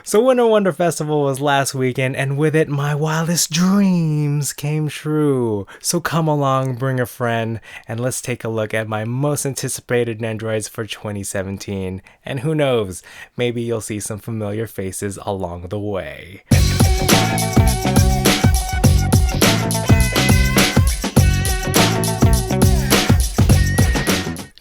So Winter Wonder Festival was last weekend, and with it, my wildest dreams came true. So come along, bring a friend, and let's take a look at my most anticipated Nendoroids for 2017. And who knows, maybe you'll see some familiar faces along the way.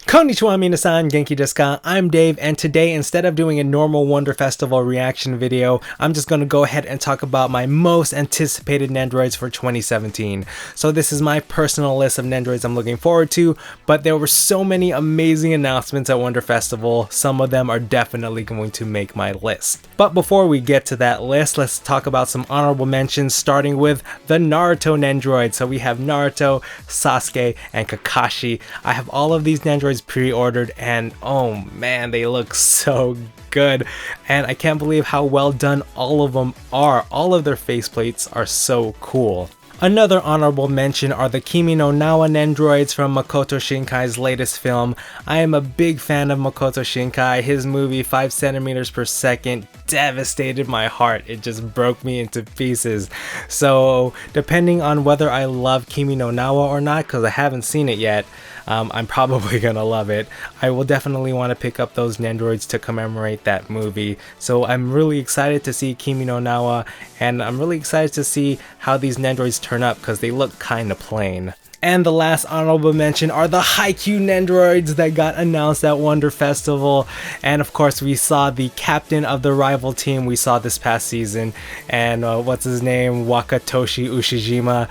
Konnichiwa minasan, genki desu ka? I'm Dave, and today, instead of doing a normal Wonder Festival reaction video, I'm just going to go ahead and talk about my most anticipated Nendoroids for 2017. So this is my personal list of Nendoroids I'm looking forward to, but there were so many amazing announcements at Wonder Festival, some of them are definitely going to make my list. But before we get to that list, let's talk about some honorable mentions, starting with the Naruto Nendoroid. So we have Naruto, Sasuke, and Kakashi. I have all of these Nendoroids pre-ordered, and oh man, they look so good, and I can't believe how well done all of them are. All of their faceplates are so cool. Another honorable mention are the Kimi no Na wa Nendoroids from Makoto Shinkai's latest film. I am a big fan of Makoto Shinkai. His movie 5 centimeters per second devastated my heart. It just broke me into pieces. So depending on whether I love Kimi no Na wa or not, because I haven't seen it yet, I'm probably gonna love it. I will definitely want to pick up those Nendoroids to commemorate that movie. So I'm really excited to see Kimi no Na wa, and I'm really excited to see how these Nendoroids turn up because they look kinda plain. And the last honorable mention are the Haikyuu Nendoroids that got announced at Wonder Festival. And of course we saw the captain of the rival team we saw this past season, and what's his name, Wakatoshi Ushijima,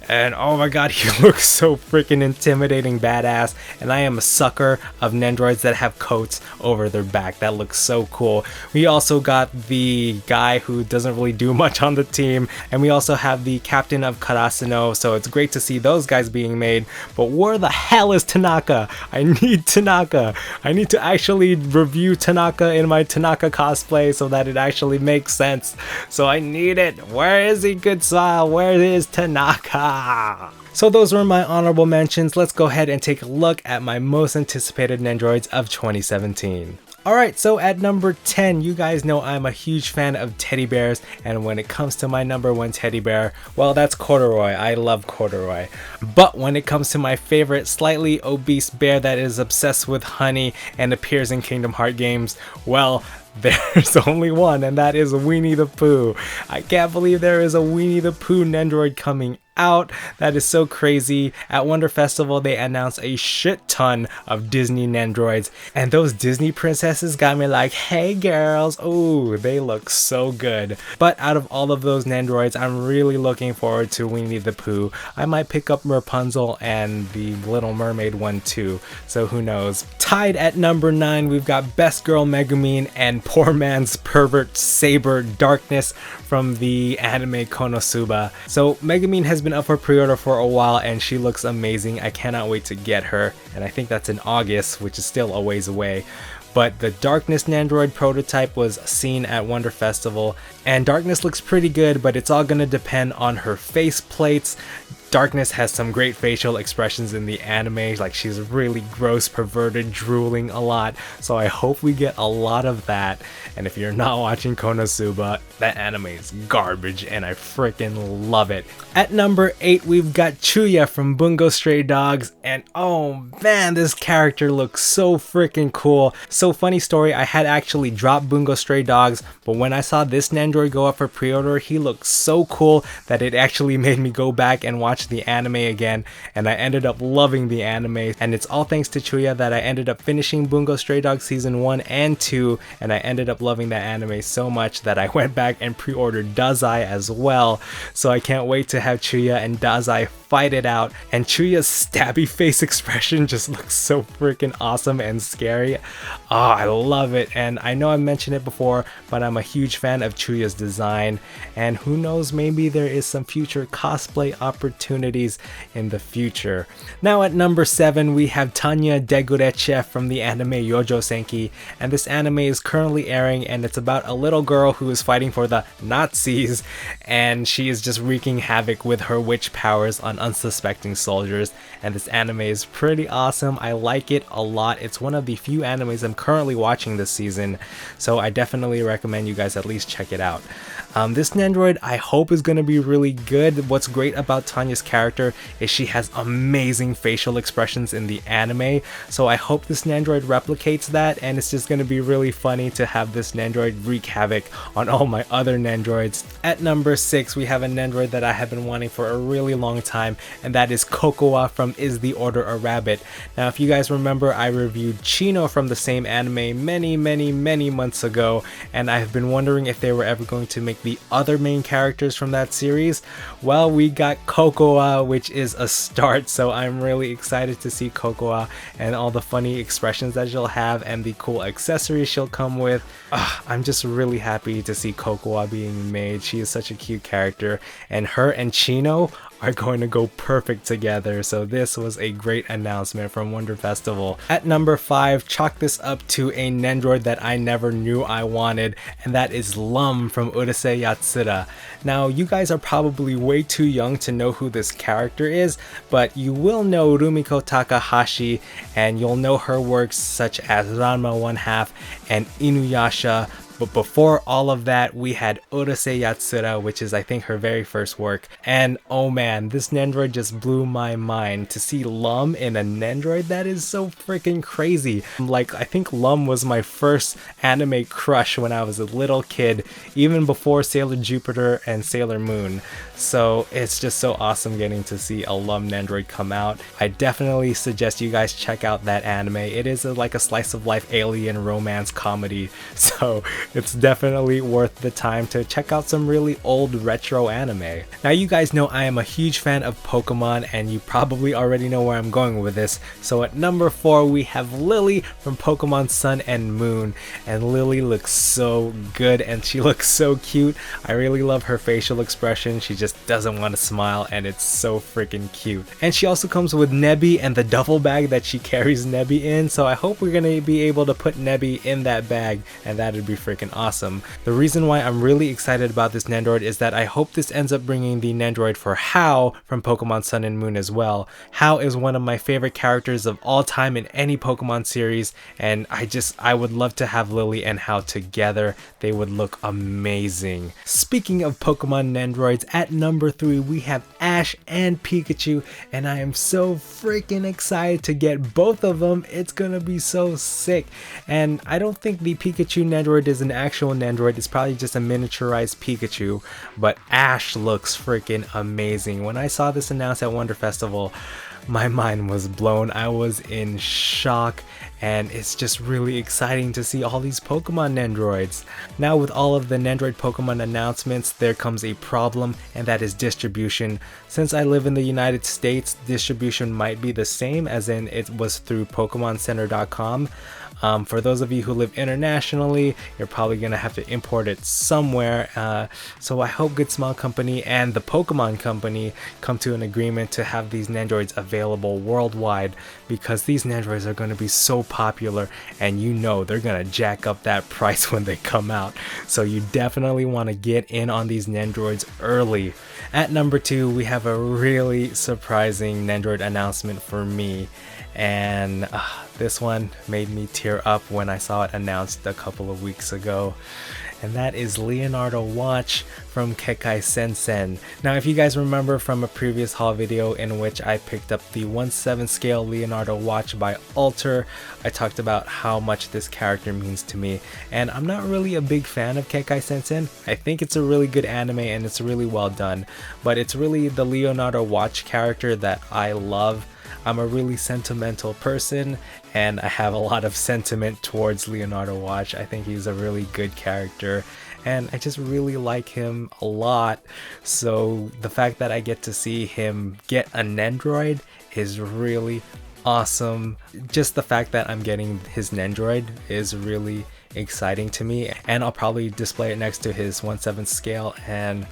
and oh my god, he looks so freaking intimidating, badass. And I am a sucker of Nendoroids that have coats over their back. That looks so cool. We also got the guy who doesn't really do much on the team, and we also have the captain of Karasuno, so it's great to see those guys being made. But where the hell is Tanaka? I need Tanaka. I need to actually review Tanaka in my Tanaka cosplay so that it actually makes sense. So I need it. Where is he, good style? Where is Tanaka? So those were my honorable mentions. Let's go ahead and take a look at my most anticipated Nendoroids of 2017. Alright, so at number 10, you guys know I'm a huge fan of teddy bears, and when it comes to my number one teddy bear, well, that's Corduroy. I love Corduroy. But when it comes to my favorite slightly obese bear that is obsessed with honey and appears in Kingdom Hearts games, well, there's only one, and that is Winnie the Pooh. I can't believe there is a Winnie the Pooh Nendoroid coming out. That is so crazy. At Wonder Festival they announced a shit ton of Disney Nendoroids, and those Disney princesses got me like, hey girls, oh, they look so good. But out of all of those Nendoroids, I'm really looking forward to Winnie the Pooh. I might pick up Rapunzel and the Little Mermaid one too, so who knows. Tied at number 9, we've got Best Girl Megumin and Poor Man's Pervert Saber Darkness from the anime Konosuba. So Megumin has been up for pre-order for a while, and she looks amazing. I cannot wait to get her, and I think that's in August, which is still a ways away. But the Darkness Nendoroid prototype was seen at Wonder Festival, and Darkness looks pretty good, but it's all gonna depend on her face plates. Darkness has some great facial expressions in the anime, like she's really gross, perverted, drooling a lot, so I hope we get a lot of that. And if you're not watching Konosuba, that anime is garbage and I freaking love it. At number 8, we've got Chuya from Bungo Stray Dogs, and oh man, this character looks so freaking cool. So funny story, I had actually dropped Bungo Stray Dogs, but when I saw this Nendoroid go up for pre-order, he looked so cool that it actually made me go back and watch the anime again, and I ended up loving the anime. And it's all thanks to Chuya that I ended up finishing Bungo Stray Dogs season 1 and 2, and I ended up loving that anime so much that I went back and pre-ordered Dazai as well. So I can't wait to have Chuya and Dazai fight it out, and Chuya's stabby face expression just looks so freaking awesome and scary. Oh, I love it. And I know I mentioned it before, but I'm a huge fan of Chuya's design, and who knows, maybe there is some future cosplay opportunity opportunities in the future. Now at number 7 we have Tanya Degureche from the anime Yojo Senki, and this anime is currently airing, and it's about a little girl who is fighting for the Nazis, and she is just wreaking havoc with her witch powers on unsuspecting soldiers. And this anime is pretty awesome. I like it a lot. It's one of the few animes I'm currently watching this season, so I definitely recommend you guys at least check it out. This Nendoroid I hope is going to be really good. What's great about Tanya's character is she has amazing facial expressions in the anime, so I hope this Nendoroid replicates that, and it's just going to be really funny to have this Nendoroid wreak havoc on all my other Nendoroids. At number 6 we have a Nendoroid that I have been wanting for a really long time, and that is Cocoa from Is the Order a Rabbit. Now if you guys remember, I reviewed Chino from the same anime many months ago, and I've been wondering if they were ever going to make the other main characters from that series. Well, we got Cocoa, which is a start, so I'm really excited to see Cocoa and all the funny expressions that she'll have and the cool accessories she'll come with. I'm just really happy to see Cocoa being made. She is such a cute character, and her and Chino are going to go perfect together, so this was a great announcement from Wonder Festival. At number 5, chalk this up to a Nendoroid that I never knew I wanted, and that is Lum from Urusei Yatsura. Now you guys are probably way too young to know who this character is, but you will know Rumiko Takahashi, and you'll know her works such as Ranma 1/2 and Inuyasha. But before all of that, we had Urusei Yatsura, which is I think her very first work. And oh man, this Nendoroid just blew my mind. To see Lum in a Nendoroid, that is so freaking crazy. Like, I think Lum was my first anime crush when I was a little kid, even before Sailor Jupiter and Sailor Moon. So it's just so awesome getting to see a Lum Nendoroid come out. I definitely suggest you guys check out that anime. It is like a slice of life alien romance comedy. So it's definitely worth the time to check out some really old retro anime. Now you guys know I am a huge fan of Pokemon, and you probably already know where I'm going with this. So at number 4 we have Lily from Pokemon Sun and Moon, and Lily looks so good and she looks so cute. I really love her facial expression. She just doesn't want to smile, and it's so freaking cute. And she also comes with Nebby and the duffel bag that she carries Nebby in, so I hope we're gonna be able to put Nebby in that bag, and that'd be freaking awesome. The reason why I'm really excited about this Nendoroid is that I hope this ends up bringing the Nendoroid for Hau from Pokemon Sun and Moon as well. Hau is one of my favorite characters of all time in any Pokemon series, and I would love to have Lily and Hau together. They would look amazing. Speaking of Pokemon Nendoroids, at number 3 we have Ash and Pikachu, and I am so freaking excited to get both of them. It's gonna be so sick. And I don't think the Pikachu Nendoroid is an actual Nendoroid, it's probably just a miniaturized Pikachu, but Ash looks freaking amazing. When I saw this announced at Wonder Festival, my mind was blown. I was in shock, and it's just really exciting to see all these Pokemon Nendoroids. Now with all of the Nendoroid Pokemon announcements, there comes a problem, and that is distribution. Since I live in the United States, distribution might be the same, as in it was through PokemonCenter.com. For those of you who live internationally, you're probably going to have to import it somewhere. So I hope Good Smile Company and the Pokemon Company come to an agreement to have these Nendoroids available worldwide, because these Nendoroids are going to be so popular, and you know they're going to jack up that price when they come out. So you definitely want to get in on these Nendoroids early. At number 2, we have a really surprising Nendoroid announcement for me, and this one made me tear up when I saw it announced a couple of weeks ago, and that is Leonardo Watch from Kekai Sensen. Now if you guys remember from a previous haul video in which I picked up the 1/7 scale Leonardo Watch by Alter, I talked about how much this character means to me, and I'm not really a big fan of Kekai Sensen. I think it's a really good anime and it's really well done, but it's really the Leonardo Watch character that I love. I'm a really sentimental person, and I have a lot of sentiment towards Leonardo Watch. I think he's a really good character, and I just really like him a lot. So the fact that I get to see him get a Nendoroid is really awesome. Just the fact that I'm getting his Nendoroid is really exciting to me, and I'll probably display it next to his 1/7 scale, and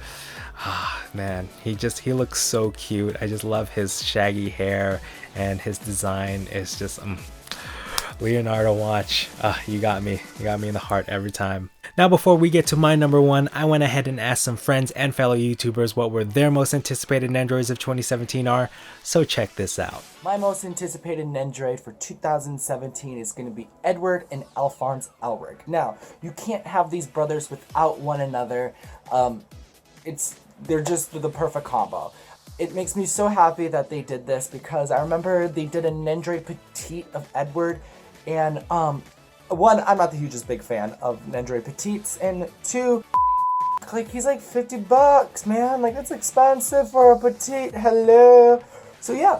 Man, he looks so cute. I just love his shaggy hair, and his design is just Leonardo, watch. You got me in the heart every time. Now, before we get to my number one, I went ahead and asked some friends and fellow YouTubers what were their most anticipated Nendoroids of 2017 are, so check this out. My most anticipated Nendoroid for 2017 is going to be Edward and Alphonse Elric. Now, you can't have these brothers without one another. They're just the perfect combo. It makes me so happy that they did this because I remember they did a Nendoroid Petite of Edward, and one, I'm not the hugest big fan of Nendoroid Petites, and two, like, he's like $50, man. Like, that's expensive for a Petite. Hello. So yeah,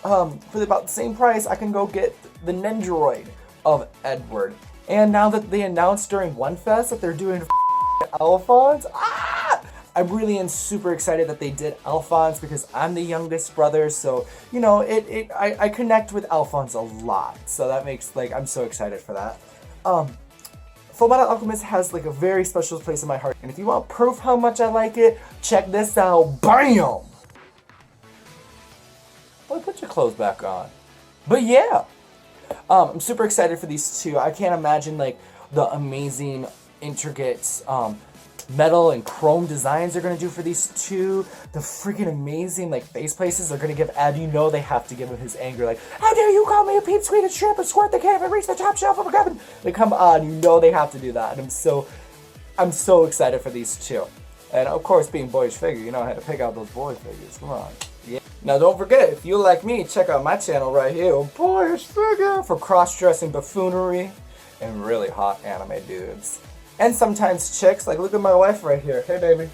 for about the same price, I can go get the Nendoroid of Edward. And now that they announced during WonFes that they're doing Alphonse, I really am super excited that they did Alphonse because I'm the youngest brother, so, you know, I connect with Alphonse a lot, so that makes, like, I'm so excited for that. Fullmetal Alchemist has, like, a very special place in my heart, and if you want proof how much I like it, check this out. BAM! Well, put your clothes back on. But yeah, I'm super excited for these two. I can't imagine, like, the amazing, intricate, metal and chrome designs they're going to do for these two. The freaking amazing, like, face places they're going to give Ed. You know they have to give him his anger, like, how dare you call me a peep, squeak, and shrimp, and squirt, they can't even reach the top shelf of a cabin. Like, come on, you know they have to do that. And I'm so excited for these two. And of course, being Boyish Figure, you know I had to pick out those boy figures. Come on. Yeah. Now don't forget, if you like me, check out my channel right here, Boyish Figure, for cross-dressing buffoonery and really hot anime dudes. And sometimes chicks, like, look at my wife right here. Hey, baby.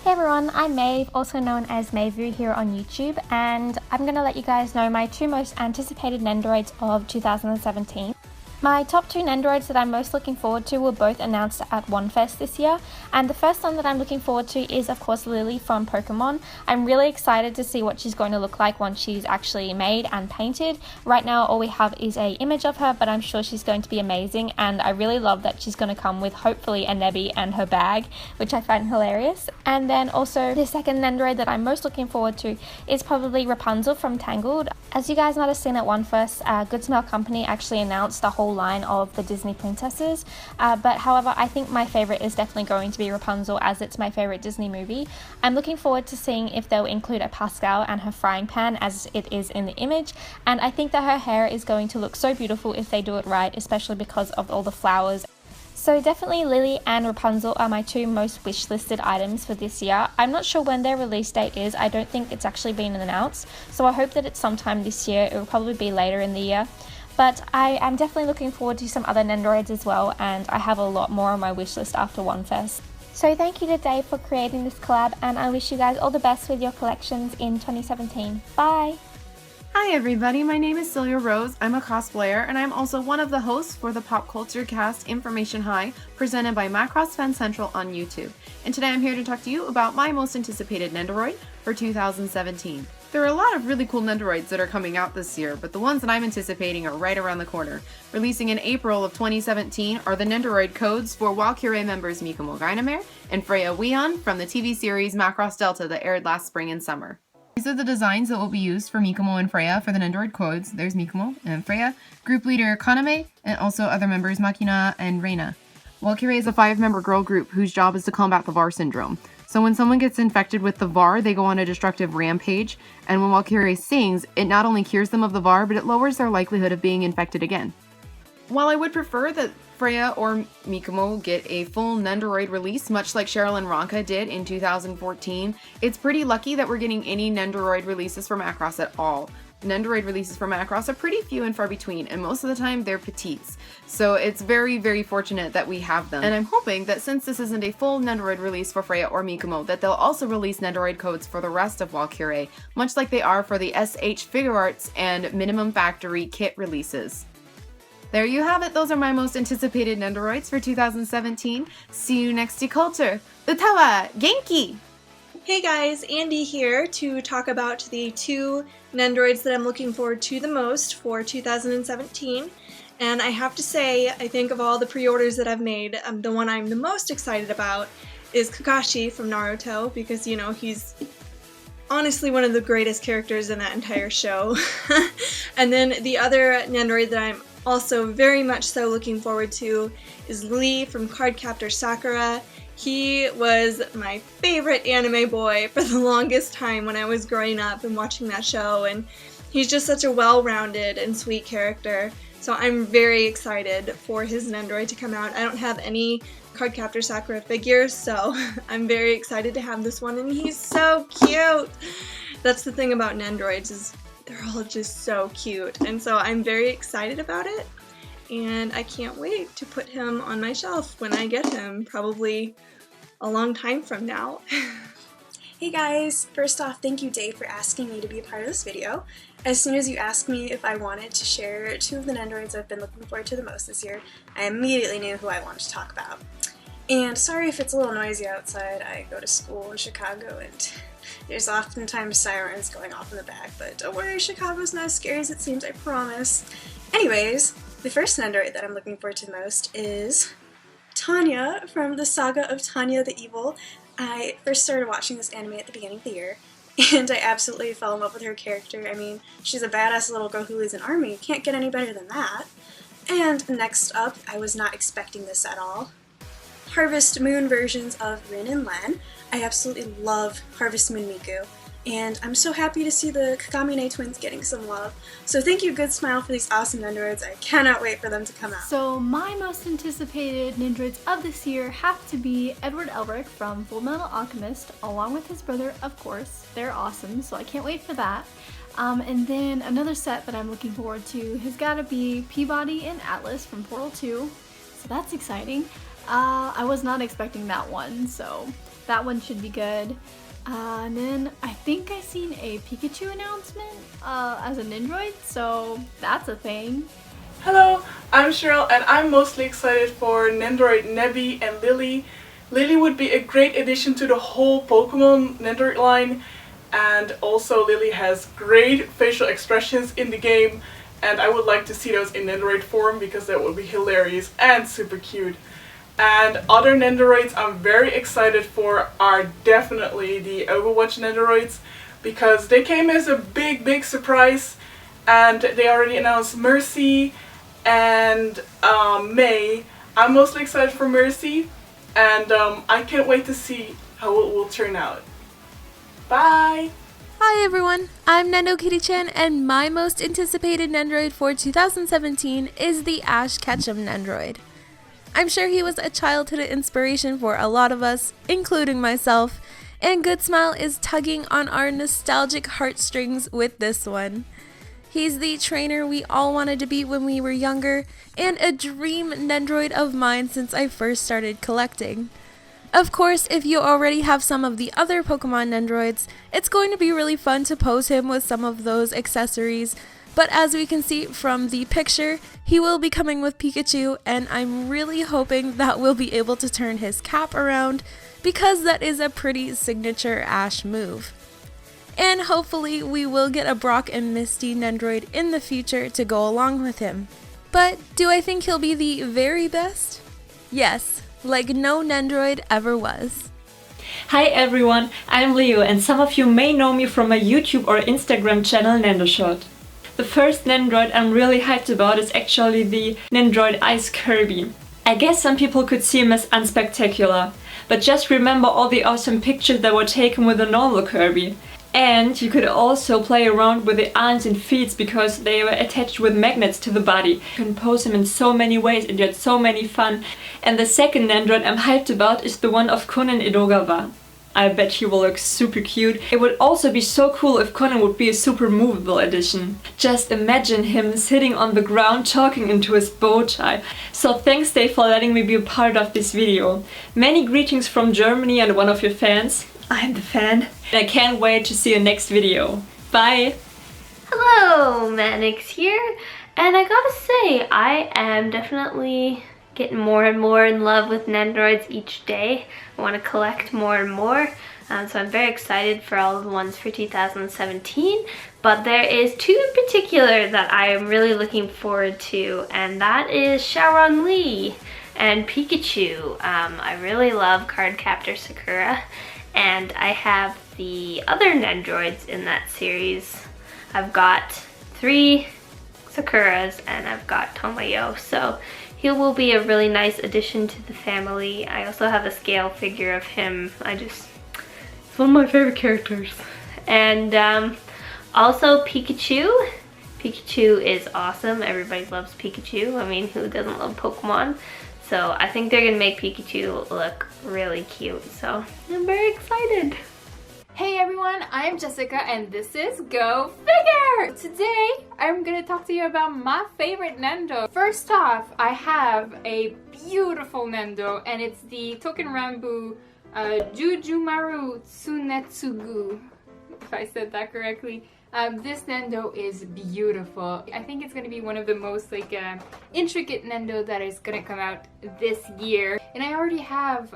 Hey everyone, I'm Maeve, also known as Meivu here on YouTube, and I'm going to let you guys know my two most anticipated Nendoroids of 2017. My top two Nendoroids that I'm most looking forward to were both announced at WonFes this year, and the first one that I'm looking forward to is of course Lily from Pokemon. I'm really excited to see what she's going to look like once she's actually made and painted. Right now all we have is an image of her, but I'm sure she's going to be amazing, and I really love that she's going to come with hopefully a Nebby and her bag, which I find hilarious. And then also the second Nendoroid that I'm most looking forward to is probably Rapunzel from Tangled. As you guys might have seen at WonFes, Good Smell Company actually announced the whole line of the Disney princesses, but however I think my favorite is definitely going to be Rapunzel, as it's my favorite Disney movie. I'm looking forward to seeing if they'll include a Pascal and her frying pan as it is in the image, and I think that her hair is going to look so beautiful if they do it right, especially because of all the flowers. So definitely Lily and Rapunzel are my two most wish-listed items for this year. I'm not sure when their release date is. I don't think it's actually been announced, so I hope that it's sometime this year. It will probably be later in the year. But I am definitely looking forward to some other Nendoroids as well, and I have a lot more on my wish list after WonFes. So thank you to Dave for creating this collab, and I wish you guys all the best with your collections in 2017. Bye! Hi everybody, my name is Celia Rose. I'm a cosplayer, and I'm also one of the hosts for the Pop Culture Cast Information High, presented by Macross Fan Central on YouTube. And today I'm here to talk to you about my most anticipated Nendoroid for 2017. There are a lot of really cool Nendoroids that are coming out this year, but the ones that I'm anticipating are right around the corner. Releasing in April of 2017 are the Nendoroid codes for Walkure members Mikomo Gainomare and Freya Weon from the TV series Macross Delta that aired last spring and summer. These are the designs that will be used for Mikomo and Freya for the Nendoroid codes. There's Mikomo and Freya, group leader Kaname, and also other members Makina and Reina. Walkure is a 5-member girl group whose job is to combat the VAR syndrome. So when someone gets infected with the VAR, they go on a destructive rampage, and when Walkure sings, it not only cures them of the VAR, but it lowers their likelihood of being infected again. While I would prefer that Freya or Mikomo get a full Nendoroid release, much like Cherelle and Ronka did in 2014, it's pretty lucky that we're getting any Nendoroid releases from Macross at all. Nendoroid releases from Macross are pretty few and far between, and most of the time they're petites. So it's very, very fortunate that we have them. And I'm hoping that since this isn't a full Nendoroid release for Freya or Mikomo, that they'll also release Nendoroid codes for the rest of Walkure, much like they are for the SH Figure Arts and Minimum Factory kit releases. There you have it, those are my most anticipated Nendoroids for 2017. See you next to Culture! Utawa! Genki! Hey guys, Andy here to talk about the two Nendoroids that I'm looking forward to the most for 2017. And I have to say, I think of all the pre-orders that I've made, the one I'm the most excited about is Kakashi from Naruto, because, you know, he's honestly one of the greatest characters in that entire show. And then the other Nendoroid that I'm also very much so looking forward to is Lee from Cardcaptor Sakura. He was my favorite anime boy for the longest time when I was growing up and watching that show, and he's just such a well-rounded and sweet character. So I'm very excited for his Nendoroid to come out. I don't have any Cardcaptor Sakura figures, so I'm very excited to have this one, and he's so cute! That's the thing about Nendoroids, is they're all just so cute, and so I'm very excited about it, and I can't wait to put him on my shelf when I get him, probably a long time from now. Hey guys! First off, thank you Dave for asking me to be a part of this video. As soon as you asked me if I wanted to share two of the Nendoroids I've been looking forward to the most this year, I immediately knew who I wanted to talk about. And sorry if it's a little noisy outside, I go to school in Chicago and there's oftentimes sirens going off in the back, but don't worry, Chicago's not as scary as it seems, I promise. Anyways, the first Nendoroid that I'm looking forward to most is Tanya from the Saga of Tanya the Evil. I first started watching this anime at the beginning of the year, and I absolutely fell in love with her character. I mean, she's a badass little girl who leads an army. Can't get any better than that. And next up, I was not expecting this at all. Harvest Moon versions of Rin and Len. I absolutely love Harvest Moon Miku, and I'm so happy to see the Kakamine twins getting some love. So thank you, Good Smile, for these awesome Nendoroids. I cannot wait for them to come out. So my most anticipated Nendoroids of this year have to be Edward Elric from Fullmetal Alchemist, along with his brother, of course. They're awesome, so I can't wait for that. And then another set that I'm looking forward to has got to be Peabody and Atlas from Portal 2, so that's exciting. I was not expecting that one, so that one should be good. And then I think I seen a Pikachu announcement as a Nendoroid, so that's a thing. Hello, I'm Cherelle, and I'm mostly excited for Nendoroid Nebby and Lily. Lily would be a great addition to the whole Pokemon Nendoroid line, and also Lily has great facial expressions in the game, and I would like to see those in Nendoroid form because that would be hilarious and super cute. And other Nendoroids I'm very excited for are definitely the Overwatch Nendoroids, because they came as a big surprise, and they already announced Mercy and May. I'm mostly excited for Mercy, and I can't wait to see how it will turn out. Bye! Hi everyone, I'm NendoKittyChan, and my most anticipated Nendoroid for 2017 is the Ash Ketchum Nendoroid. I'm sure he was a childhood inspiration for a lot of us, including myself, and Good Smile is tugging on our nostalgic heartstrings with this one. He's the trainer we all wanted to be when we were younger, and a dream Nendoroid of mine since I first started collecting. Of course, if you already have some of the other Pokemon Nendoroids, it's going to be really fun to pose him with some of those accessories. But as we can see from the picture, he will be coming with Pikachu, and I'm really hoping that we'll be able to turn his cap around, because that is a pretty signature Ash move. And hopefully we will get a Brock and Misty Nendoroid in the future to go along with him. But do I think he'll be the very best? Yes, like no Nendoroid ever was. Hi everyone, I'm Leo, and some of you may know me from my YouTube or Instagram channel NendoShot. The first Nendoroid I'm really hyped about is actually the Nendoroid Ice Kirby. I guess some people could see him as unspectacular, but just remember all the awesome pictures that were taken with a normal Kirby. And you could also play around with the arms and feet because they were attached with magnets to the body. You can pose him in so many ways and you had so many fun. And the second Nendoroid I'm hyped about is the one of Conan Edogawa. I bet he will look super cute. It would also be so cool if Conan would be a super movable edition. Just imagine him sitting on the ground talking into his bow tie. So thanks Dave for letting me be a part of this video. Many greetings from Germany and one of your fans. I'm the fan. And I can't wait to see your next video. Bye! Hello, Mannix here. And I gotta say, I am definitely getting more and more in love with Nendoroids each day. I want to collect more and more, so I'm very excited for all the ones for 2017, but there is two in particular that I am really looking forward to, and that is Sharon Lee And Pikachu. I really love Cardcaptor Sakura, and I have the other Nendoroids in that series. I've got 3 Sakuras and I've got Tomoyo, so he will be a really nice addition to the family. I also have a scale figure of him. It's one of my favorite characters. And also Pikachu. Pikachu is awesome. Everybody loves Pikachu. I mean, who doesn't love Pokemon? So I think they're gonna make Pikachu look really cute. So I'm very excited. Hey everyone, I'm Jessica and this is Go Figure! Today, I'm gonna talk to you about my favorite Nendo. First off, I have a beautiful Nendo and it's the Token Rambu Jujumaru Tsunetsugu, if I said that correctly. This Nendo is beautiful. I think it's gonna be one of the most intricate Nendo that is gonna come out this year. And I already have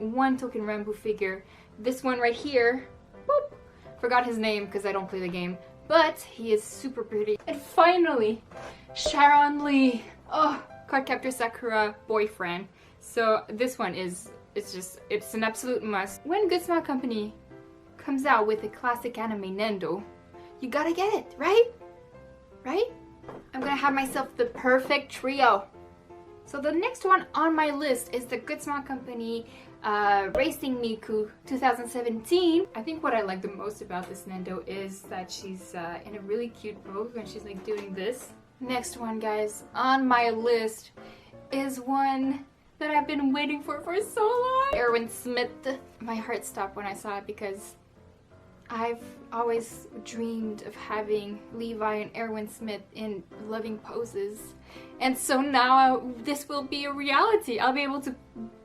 one Token Rambu figure. This one right here. Boop. Forgot his name because I don't play the game, but he is super pretty. And finally, Sharon Lee. Oh, Cardcaptor Sakura boyfriend. So this one it's an absolute must. When Good Smile Company comes out with a classic anime Nendo, you gotta get it, right? Right? I'm gonna have myself the perfect trio. So the next one on my list is the Good Smile Company Racing Miku 2017. I think what I like the most about this Nendo is that she's in a really cute pose when she's like doing this. Next one, guys, on my list is one that I've been waiting for so long. Erwin Smith. My heart stopped when I saw it because I've always dreamed of having Levi and Erwin Smith in loving poses. And so now this will be a reality. I'll be able to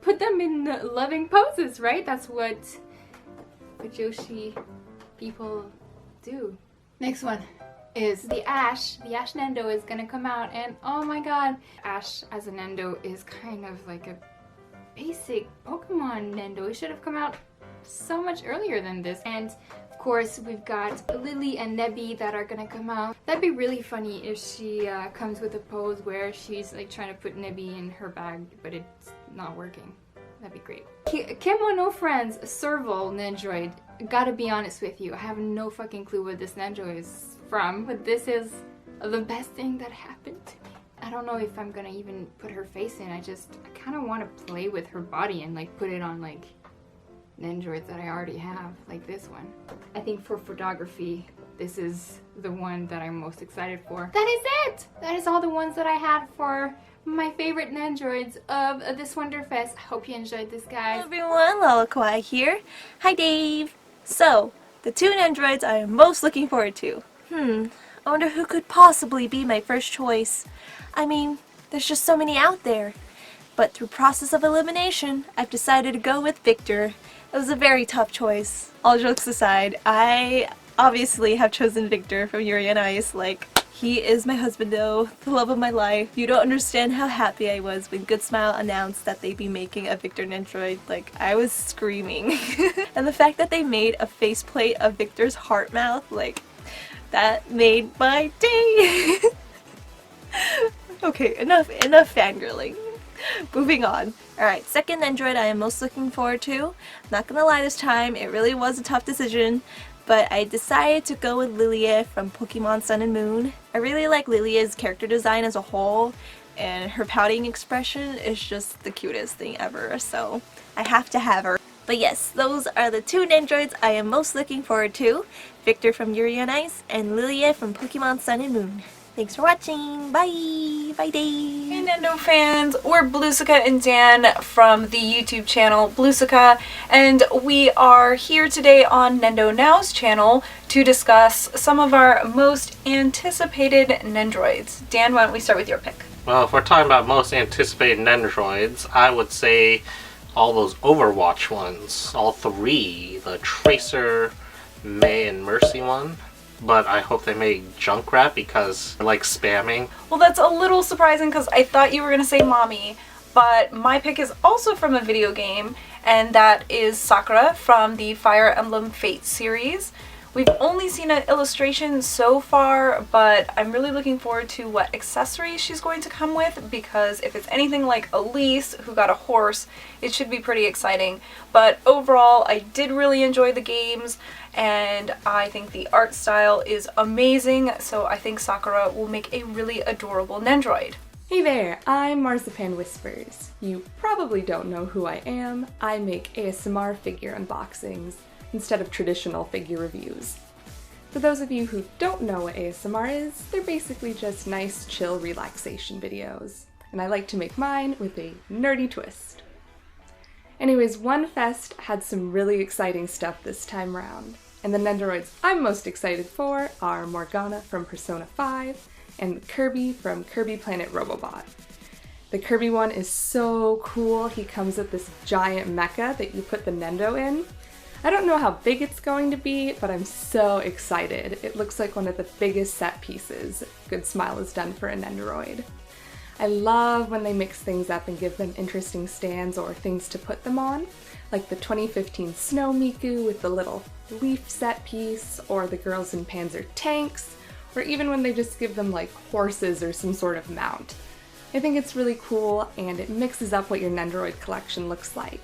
put them in loving poses, right? That's what Joshi people do. Next one is the Ash. The Ash Nendo is gonna come out and oh my god. Ash as a Nendo is kind of like a basic Pokemon Nendo. It should have come out so much earlier than this. And of course we've got Lily and Nebby that are gonna come out. That'd be really funny if she comes with a pose where she's like trying to put Nebby in her bag but it's not working. That'd be great. Kemono Friends Serval Nendoroid. Gotta be honest with you, I have no fucking clue what this Nendo is from, but this is the best thing that happened to me. I don't know if I'm gonna even put her face in. I kind of want to play with her body and like put it on like Nendoroids that I already have, like this one. I think for photography, this is the one that I'm most excited for. That is it! That is all the ones that I had for my favorite Nendoroids of this WonderFest. I hope you enjoyed this, guys. Hello everyone, Lalakoai here. Hi Dave! So, the 2 Nendoroids I am most looking forward to. I wonder who could possibly be my first choice. I mean, there's just so many out there. But through process of elimination, I've decided to go with Victor. It was a very tough choice. All jokes aside, I obviously have chosen Victor from Yuri on Ice. Like, he is my husband though, the love of my life. You don't understand how happy I was when Good Smile announced that they'd be making a Victor Nendoroid. Like, I was screaming. And the fact that they made a faceplate of Victor's heart mouth, like, that made my day. Okay, enough fangirling. Moving on. Alright, second Nendoroid I am most looking forward to. Not gonna lie, this time it really was a tough decision, but I decided to go with Lilia from Pokemon Sun and Moon. I really like Lilia's character design as a whole, and her pouting expression is just the cutest thing ever, so I have to have her. But yes, those are the 2 Nendoroids I am most looking forward to. Victor from Yuri on Ice and Lilia from Pokemon Sun and Moon. Thanks for watching. Bye! Bye, Dave! Hey Nendo fans, we're Bloosica and Dan from the YouTube channel Bloosica, and we are here today on Nendo Now's channel to discuss some of our most anticipated Nendoroids. Dan, why don't we start with your pick? Well, if we're talking about most anticipated Nendoroids, I would say all those Overwatch ones. All 3. The Tracer, May, and Mercy one. But I hope they make Junkrat because I like spamming. Well, that's a little surprising because I thought you were going to say Mommy, but my pick is also from a video game, and that is Sakura from the Fire Emblem Fates series. We've only seen an illustration so far, but I'm really looking forward to what accessories she's going to come with, because if it's anything like Elise, who got a horse, it should be pretty exciting. But overall, I did really enjoy the games, and I think the art style is amazing, so I think Sakura will make a really adorable Nendoroid. Hey there, I'm MarzipanWhispers. You probably don't know who I am. I make ASMR figure unboxings instead of traditional figure reviews. For those of you who don't know what ASMR is, they're basically just nice, chill relaxation videos. And I like to make mine with a nerdy twist. Anyways, WonFes had some really exciting stuff this time round. And the Nendoroids I'm most excited for are Morgana from Persona 5 and Kirby from Kirby Planet Robobot. The Kirby one is so cool. He comes with this giant mecha that you put the Nendo in. I don't know how big it's going to be, but I'm so excited. It looks like one of the biggest set pieces Good Smile has done for a Nendoroid. I love when they mix things up and give them interesting stands or things to put them on, like the 2015 Snow Miku with the little leaf set piece, or the girls in Panzer tanks, or even when they just give them like horses or some sort of mount. I think it's really cool, and it mixes up what your Nendoroid collection looks like.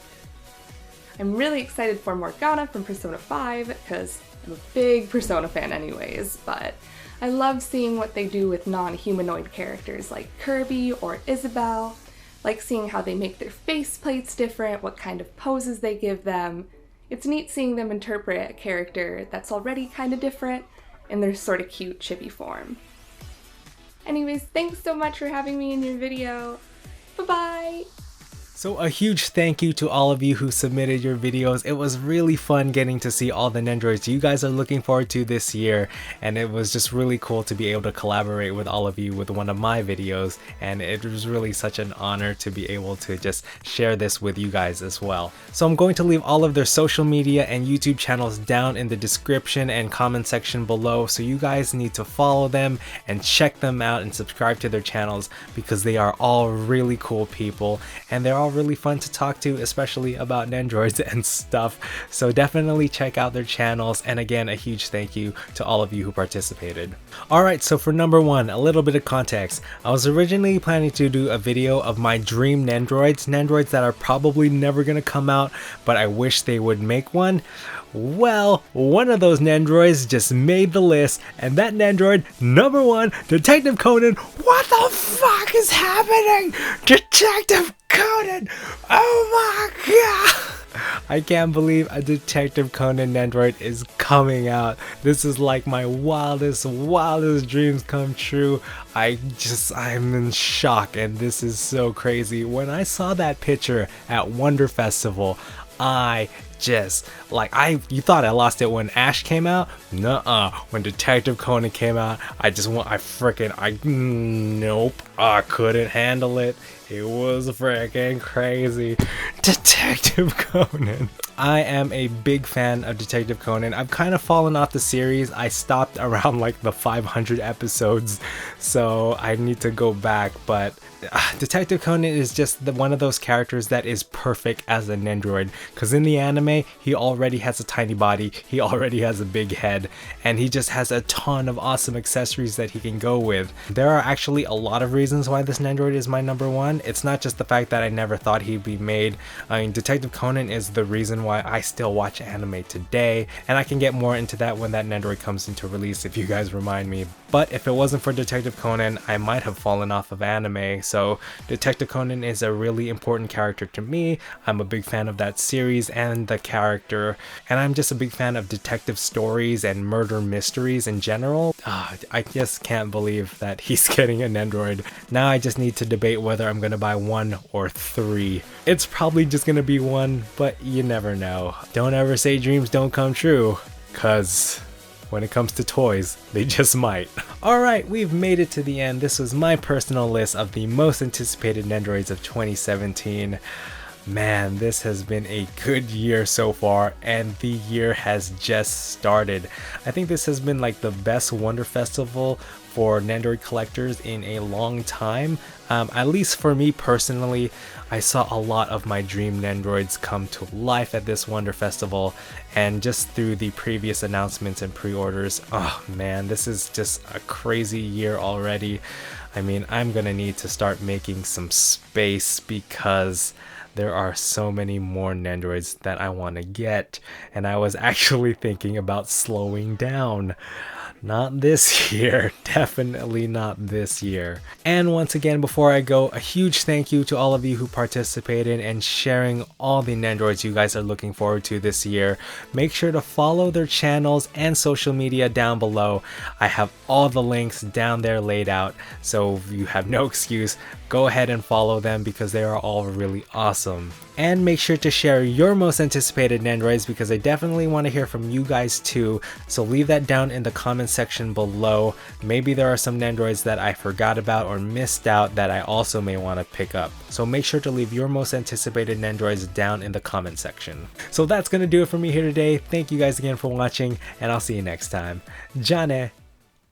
I'm really excited for Morgana from Persona 5 because I'm a big Persona fan anyways, but I love seeing what they do with non-humanoid characters like Kirby or Isabelle, like seeing how they make their face plates different, what kind of poses they give them. It's neat seeing them interpret a character that's already kind of different in their sort of cute chibi form. Anyways, thanks so much for having me in your video. Bye-bye! So a huge thank you to all of you who submitted your videos. It was really fun getting to see all the Nendoroids you guys are looking forward to this year, and it was just really cool to be able to collaborate with all of you with one of my videos, and it was really such an honor to be able to just share this with you guys as well. So I'm going to leave all of their social media and YouTube channels down in the description and comment section below, so you guys need to follow them and check them out and subscribe to their channels, because they are all really cool people and they're all really fun to talk to, especially about Nendoroids and stuff. So definitely check out their channels, and again, a huge thank you to all of you who participated. Alright, so for number one, a little bit of context. I was originally planning to do a video of my dream Nendoroids that are probably never gonna come out, but I wish they would make one. Well, one of those Nendoroids just made the list, and that Nendoroid, number one, Detective Conan. What the fuck is happening? Detective Conan! Oh my god! I can't believe a Detective Conan Nendoroid is coming out. This is like my wildest dreams come true. I'm in shock, and this is so crazy. When I saw that picture at Wonder Festival, you thought I lost it when Ash came out? Nuh-uh. When Detective Conan came out, nope. I couldn't handle it. It was freaking crazy. Detective Conan. I am a big fan of Detective Conan. I've kind of fallen off the series. I stopped around like the 500 episodes, so I need to go back, but Detective Conan is just one of those characters that is perfect as a Nendoroid, because in the anime, he already has a tiny body, he already has a big head, and he just has a ton of awesome accessories that he can go with. There are actually a lot of reasons why this Nendoroid is my number one. It's not just the fact that I never thought he'd be made. I mean, Detective Conan is the reason why I still watch anime today, and I can get more into that when that Nendoroid comes into release if you guys remind me. But if it wasn't for Detective Conan, I might have fallen off of anime, so Detective Conan is a really important character to me. I'm a big fan of that series and the character, and I'm just a big fan of detective stories and murder mysteries in general. I just can't believe that he's getting a Nendoroid. Now I just need to debate whether I'm gonna buy 1 or 3. It's probably just gonna be 1, but you never know. Don't ever say dreams don't come true, cause when it comes to toys, they just might. Alright, we've made it to the end. This was my personal list of the most anticipated Nendoroids of 2017. Man, this has been a good year so far, and the year has just started. I think this has been like the best Wonder Festival for Nendoroid collectors in a long time. At least for me personally, I saw a lot of my dream Nendoroids come to life at this Wonder Festival, and just through the previous announcements and pre-orders, oh man, this is just a crazy year already. I mean, I'm gonna need to start making some space because there are so many more Nendoroids that I want to get, and I was actually thinking about slowing down. Not this year, definitely not this year. And once again, before I go, a huge thank you to all of you who participated and sharing all the Nendoroids you guys are looking forward to this year. Make sure to follow their channels and social media down below. I have all the links down there laid out, so you have no excuse. Go ahead and follow them because they are all really awesome. And make sure to share your most anticipated Nendoroids because I definitely want to hear from you guys too. So leave that down in the comment section below. Maybe there are some Nendoroids that I forgot about or missed out that I also may want to pick up. So make sure to leave your most anticipated Nendoroids down in the comment section. So that's going to do it for me here today. Thank you guys again for watching, and I'll see you next time. Jane!